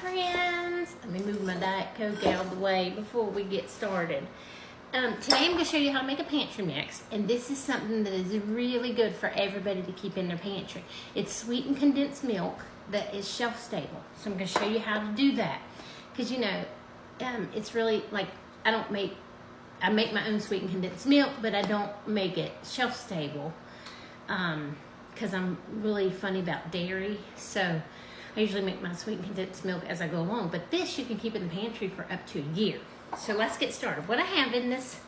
friends. Let me move my Diet Coke out of the way before we get started. Today I'm going to show you how to make a pantry mix, and this is something that is really good for everybody to keep in their pantry. It's sweetened condensed milk that is shelf stable. So I'm going to show you how to do that, because you know, it's really like I make my own sweetened condensed milk, but I don't make it shelf stable because I'm really funny about dairy. So I usually make my sweetened condensed milk as I go along, but this you can keep in the pantry for up to a year. So let's get started. What I have in this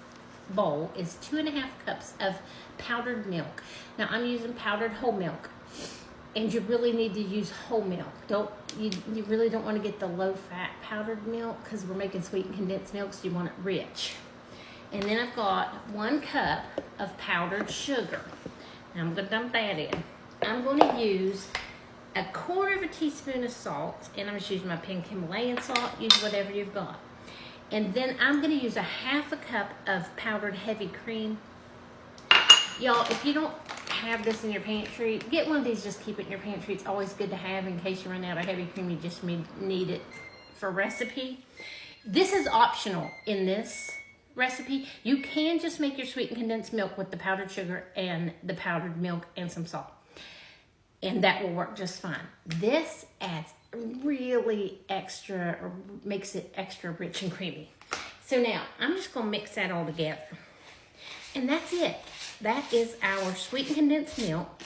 bowl is 2.5 cups of powdered milk. Now I'm using powdered whole milk, and you really need to use whole milk. You really don't want to get the low-fat powdered milk because we're making sweetened condensed milk, so you want it rich. And then I've got 1 cup of powdered sugar. Now I'm going to dump that in. I'm going to use 1/4 teaspoon of salt, and I'm just using my pink Himalayan salt. Use whatever you've got. And then I'm going to use 1/2 cup of powdered heavy cream. Y'all, if you don't have this in your pantry, get one of these, just keep it in your pantry. It's always good to have in case you run out of heavy cream. You just need it for recipe. This is optional in this recipe. You can just make your sweetened condensed milk with the powdered sugar and the powdered milk and some salt, and that will work just fine. This adds really extra, or makes it extra rich and creamy. So now I'm just going to mix that all together, and that's it. That is our sweetened condensed milk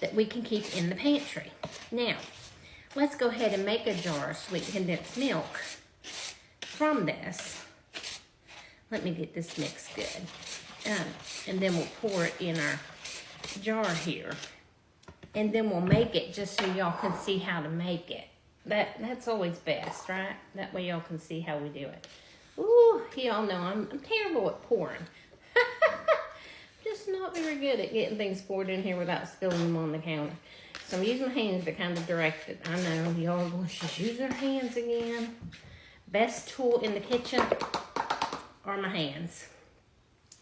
that we can keep in the pantry. Now let's go ahead and make a jar of sweetened condensed milk from this. Let me get this mixed good, and then we'll pour it in our jar here, and then we'll make it just so y'all can see how to make it. That's always best, right? That way y'all can see how we do it. Ooh, y'all know I'm terrible at pouring. Just not very good at getting things poured in here without spilling them on the counter. So I'm using my hands to kind of direct it. I know y'all are going to just use their hands again. Best tool in the kitchen are my hands.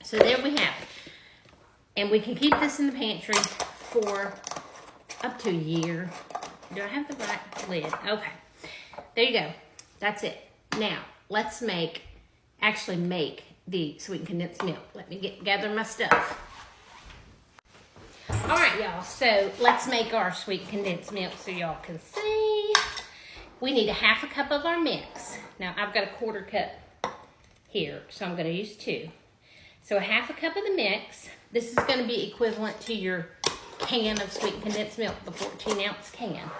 So there we have it. And we can keep this in the pantry for up to a year. Do I have the right lid? Okay. There you go. That's it. Now, let's make the sweetened condensed milk. Let me gather my stuff. All right, y'all. So let's make our sweetened condensed milk so y'all can see. We need 1/2 cup of our mix. Now, I've got 1/4 cup here, so I'm going to use 2. So 1/2 cup of the mix. This is going to be equivalent to your can of sweetened condensed milk, the 14-ounce can.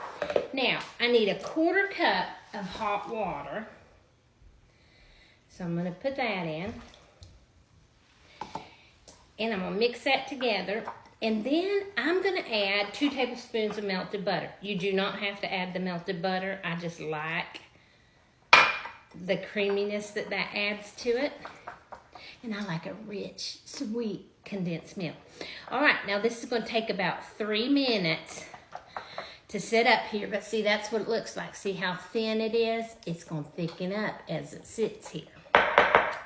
Now, I need 1/4 cup of hot water. So I'm going to put that in. And I'm going to mix that together. And then I'm going to add 2 tablespoons of melted butter. You do not have to add the melted butter. I just like the creaminess that adds to it. And I like a rich, sweet condensed milk. All right, now this is going to take about 3 minutes to set up here. But see, that's what it looks like. See how thin it is? It's going to thicken up as it sits here.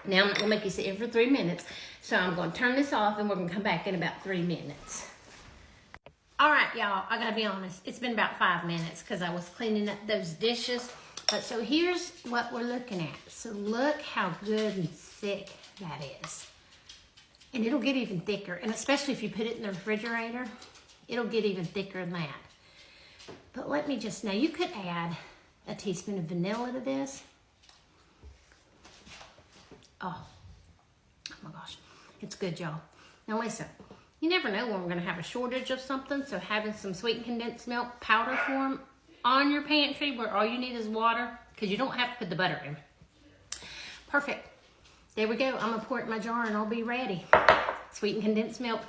Now I'm not going to make you sit here for 3 minutes. So I'm going to turn this off, and we're going to come back in about 3 minutes. All right, y'all, I got to be honest. It's been about 5 minutes because I was cleaning up those dishes. But so here's what we're looking at. So look how good and thick that is. And it'll get even thicker. And especially if you put it in the refrigerator, it'll get even thicker than that. But let me just, now you could add a teaspoon of vanilla to this. Oh my gosh, it's good, y'all. Now listen, you never know when we're gonna have a shortage of something, so having some sweetened condensed milk powder form on your pantry where all you need is water, because you don't have to put the butter in. Perfect. There we go. I'm gonna pour it in my jar and I'll be ready. Sweetened condensed milk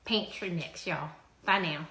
pantry mix, y'all. Bye now.